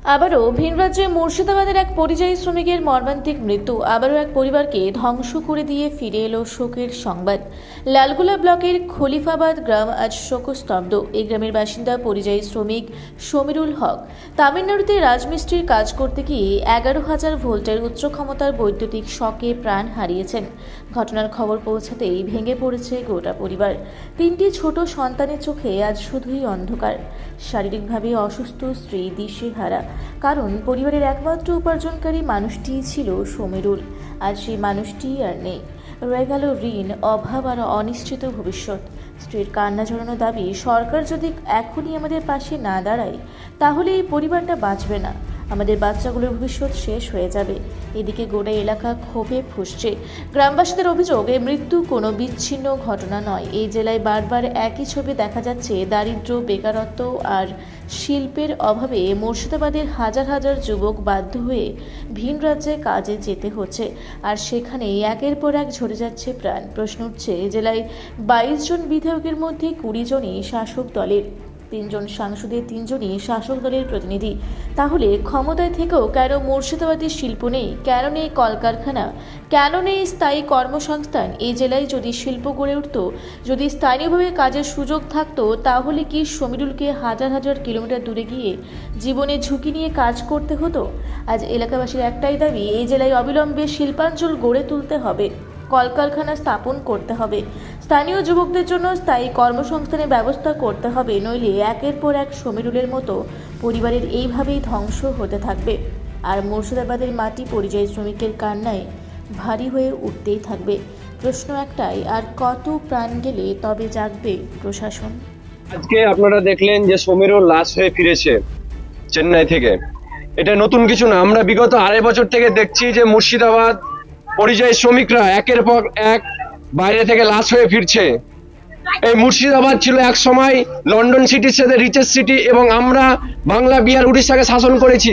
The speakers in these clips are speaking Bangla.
আবারও ভিন রাজ্যে মুর্শিদাবাদের এক পরিযায়ী শ্রমিকের মর্মান্তিক মৃত্যু। আবারও এক পরিবারকে ধ্বংস করে দিয়ে ফিরে এলো শোকের সংবাদ। লালগোলা ব্লকের খলিফাবাদ গ্রাম আজ শোকস্তব্ধ। এই গ্রামের বাসিন্দা পরিযায়ী শ্রমিক সমীরুল হক তামিলনাড়ুতে রাজমিস্ত্রির কাজ করতে গিয়ে 11,000 ভোল্টের উচ্চ ক্ষমতার বৈদ্যুতিক শকে প্রাণ হারিয়েছেন। ঘটনার খবর পৌঁছাতেই ভেঙে পড়েছে গোটা পরিবার। 3টি ছোট সন্তানের চোখে আজ শুধুই অন্ধকার। শারীরিকভাবে অসুস্থ স্ত্রী দিশেহারা, কারণ পরিবারের একমাত্র উপার্জনকারী মানুষটিই ছিল সমীরুল। আজ সেই মানুষটি আর নেই। রয়ে গেল ঋণ, অভাব আর অনিশ্চিত ভবিষ্যৎ। স্ত্রীর কান্না ঝরানো দাবি, সরকার যদি এখনই আমাদের পাশে না দাঁড়ায় তাহলে এই পরিবারটা বাঁচবে না, আমাদের বাচ্চাগুলোর ভবিষ্যৎ শেষ হয়ে যাবে। এদিকে গোটা এলাকা ক্ষোভে ফুঁসছে। গ্রামবাসীদের অভিযোগ, এই মৃত্যু কোনো বিচ্ছিন্ন ঘটনা নয়। এই জেলায় বারবার একই ছবি দেখা যাচ্ছে। দারিদ্র্য, বেকারত্ব আর শিল্পের অভাবে মুর্শিদাবাদের হাজার হাজার যুবক বাধ্য হয়ে ভিন রাজ্যে কাজে যেতে হচ্ছে, আর সেখানেই একের পর এক ঝরে যাচ্ছে প্রাণ। প্রশ্ন উঠছে, জেলায় 22 জন বিধায়কের মধ্যে 20 জনই শাসক দলের, 3 জন সাংসদের 3 জনই শাসক দলের প্রতিনিধি। তাহলে ক্ষমতায় থেকেও কেন মুর্শিদাবাদের শিল্প নেই? কেন নেই কলকারখানা? কেন নেই স্থায়ী কর্মসংস্থান? এই জেলায় যদি শিল্প গড়ে উঠত, যদি স্থানীয়ভাবে কাজের সুযোগ থাকতো, তাহলে কি সমীরুলকে হাজার হাজার কিলোমিটার দূরে গিয়ে জীবনে ঝুঁকি নিয়ে কাজ করতে হতো? আজ এলাকাবাসীর একটাই দাবি, এই জেলায় অবিলম্বে শিল্পাঞ্চল গড়ে তুলতে হবে, কলকারখানা স্থাপন করতে হবে, স্থানীয় যুবকদের জন্য স্থায়ী কর্মসংস্থানের ব্যবস্থা করতে হবে। নইলে একের পর এক সমীরুলের মতো পরিবারের এইভাবেই ধ্বংস হতে থাকবে। আর মুর্শিদাবাদের মাটি পরিযায়ী শ্রমিকের কান্নায় ভারী হয়ে উঠতেই থাকবে। প্রশ্ন একটাই, আর কত প্রাণ গেলে তবে জাগবে প্রশাসন? আজকে আপনারা দেখলেন যে সমীরুল লাশ হয়ে ফিরেছে চেন্নাই থেকে। এটা নতুন কিছু না, আমরা বিগত 2.5 বছর থেকে দেখছি যে মুর্শিদাবাদ পরিযায়ী শ্রমিকরা একের পর এক বাইরে থেকে লাশ হয়ে ফিরছে। এই মুর্শিদাবাদ ছিল এক সময় লন্ডন সিটির সাথে রিচেস্ট সিটি, এবং আমরা বাংলা, বিহার, উড়িষ্যাকে শাসন করেছি।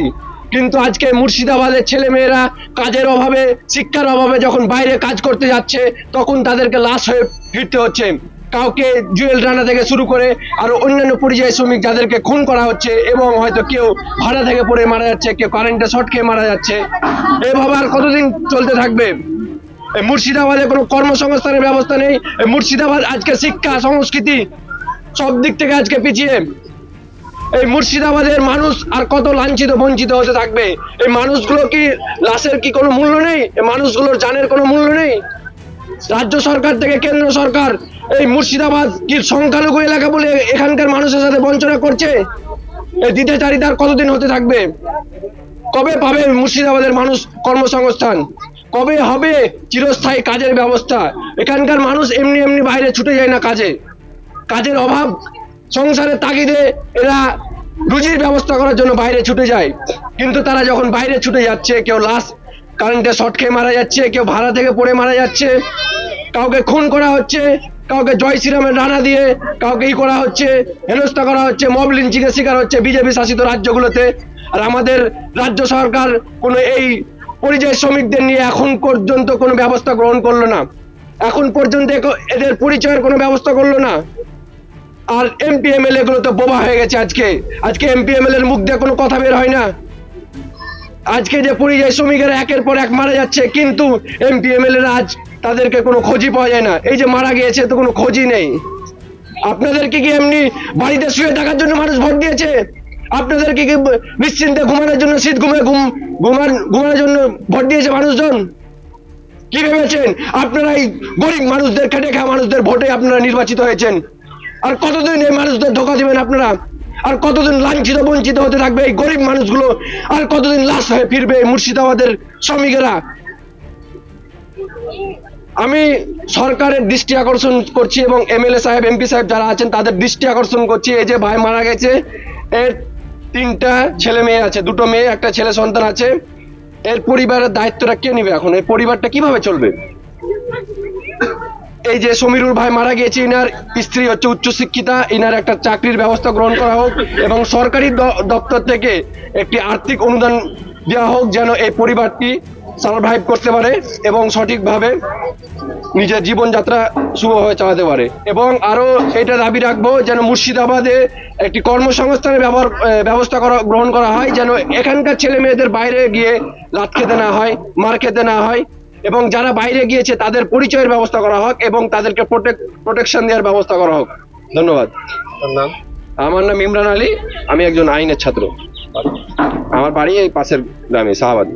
কিন্তু আজকে মুর্শিদাবাদের ছেলে মেয়েরা কাজের অভাবে, শিক্ষার অভাবে যখন বাইরে কাজ করতে যাচ্ছে, তখন তাদেরকে লাশ হয়ে ফিরতে হচ্ছে। কাউকে জুয়েল রানা থেকে শুরু করে আরো অন্যান্য পরিযায়ী শ্রমিক যাদেরকে খুন করা হচ্ছে, এবং হয়তো কেউ ভাড়া থেকে পড়ে মারা যাচ্ছে, কেউ কারেন্টে শর্ট খেয়ে মারা যাচ্ছে। এভাবে আর কতদিন চলতে থাকবে? এই মুর্শিদাবাদে কোনো কর্মসংস্থানের ব্যবস্থা নেই। এই মুর্শিদাবাদ আজকে শিক্ষা, সংস্কৃতি সব দিক থেকে আজকে পিছিয়ে। এই মুর্শিদাবাদের মানুষ আর কত লাঞ্ছিত, বঞ্চিত হতে থাকবে? এই মানুষগুলো কি লাশের কি কোনো মূল্য নেই? এই মানুষগুলোর জানের কোনো মূল্য নেই? রাজ্য সরকার থেকে কেন্দ্র সরকার এই মুর্শিদাবাদ কি সংখ্যালঘু এলাকা বলে এখানকার মানুষের সাথে বঞ্চনা করছে? এই দ্বিধাচারিতার কতদিন হতে থাকবে? কবে পাবে মুর্শিদাবাদের মানুষ কর্মসংস্থান? কবে হবে চিরস্থায়ী কাজের ব্যবস্থা? এখানকার মানুষ এমনি এমনি বাইরে ছুটে যায় না কাজে। কাজের অভাব, সংসারের তাগিদে এরা রুজির ব্যবস্থা করার জন্য বাইরে ছুটে যায়। কিন্তু তারা যখন বাইরে ছুটে যাচ্ছে, কেউ লাশ কারেন্টে শর্ট খেয়ে মারা যাচ্ছে, কেউ ভাড়া থেকে পড়ে মারা যাচ্ছে, কাউকে খুন করা হচ্ছে, কাউকে জয় শ্রীরামের রানা দিয়ে কাউকে করা হচ্ছে, হেনস্থা করা হচ্ছে, মব লিঞ্চিং এর শিকার হচ্ছে বিজেপি শাসিত রাজ্যগুলোতে। আর আমাদের রাজ্য সরকার কোনো এই পরিযায়ী শ্রমিকদের নিয়ে এখন পর্যন্ত কোনো ব্যবস্থা গ্রহণ করলো না। এখন পর্যন্ত এদের পরিচয়ের কোনো ব্যবস্থা করলো না। আর এমপি এমএলএ গুলো তো বোবা হয়ে গেছে। আজকে এমপি এমএলএ এর মুখ দিয়ে কোনো কথা বের হয় না। আজকে যে পরিযায়ী শ্রমিকেরা একের পর এক মারা যাচ্ছে, কিন্তু এমপি এমএলএ আজ তাদেরকে কোনো খোঁজই পাওয়া যায় না। এই যে মারা গিয়েছে, তো কোনো খোঁজই নেই। আপনাদেরকে কি এমনি বাড়িতে শুয়ে থাকার জন্য মানুষ ভোট দিয়েছে? আপনাদেরকে কি নিশ্চিন্তে ঘুমানোর জন্য, শীত ঘুমানোর জন্য ভোট দিয়েছে মানুষজন? কি ভেবেছেন আপনারা এই গরিব মানুষদের, খেটে খাওয়া মানুষদের ভোটে আপনারা নির্বাচিত হয়েছেন? আর কতদিন এই মানুষদের ধোঁকা দিবেন আপনারা? আর কতদিন লাঞ্ছিত, বঞ্চিত হতে থাকবে এই গরিব মানুষগুলো? আর কতদিন লাশ হয়ে ফিরবে মুর্শিদাবাদের শ্রমিকেরা? আমি সরকারের দৃষ্টি আকর্ষণ করছি, এবং এমএলএ সাহেব, এমপি সাহেব যারা আছেন তাদের দৃষ্টি আকর্ষণ করছি। এই যে ভাই মারা গেছে, এর 3টা ছেলে মেয়ে আছে, 2টো মেয়ে, একটা ছেলে সন্তান আছে। এর পরিবারের দায়িত্বটা কে নেবে এখন? এই পরিবারটা কিভাবে চলবে? এই যে সমীরুল ভাই মারা গিয়েছে, ইনার স্ত্রী হচ্ছে উচ্চশিক্ষিতা, ইনার একটা চাকরির ব্যবস্থা গ্রহণ করা হোক, এবং সরকারি দপ্তর থেকে একটি আর্থিক অনুদান দেওয়া হোক, যেন এই পরিবারটি সারভাইভ করতে পারে এবং সঠিকভাবে নিজের জীবনযাত্রা শুভভাবে চালাতে পারে। এবং আরো এটা দাবি রাখবো যেন মুর্শিদাবাদে একটি কর্মসংস্থানের ব্যবস্থা গ্রহণ করা হয়, যেন এখানকার ছেলে মেয়েদের বাইরে গিয়ে লাত খেতে না হয়, মার খেতে না হয়, এবং যারা বাইরে গিয়েছে তাদের পরিচয়ের ব্যবস্থা করা হোক এবং তাদেরকে প্রোটেকশন দেওয়ার ব্যবস্থা করা হোক। ধন্যবাদ। আমার নাম ইমরান আলী, আমি একজন আইনের ছাত্র। আমার বাড়ি এই পাশের গ্রামে শাহাবাদ।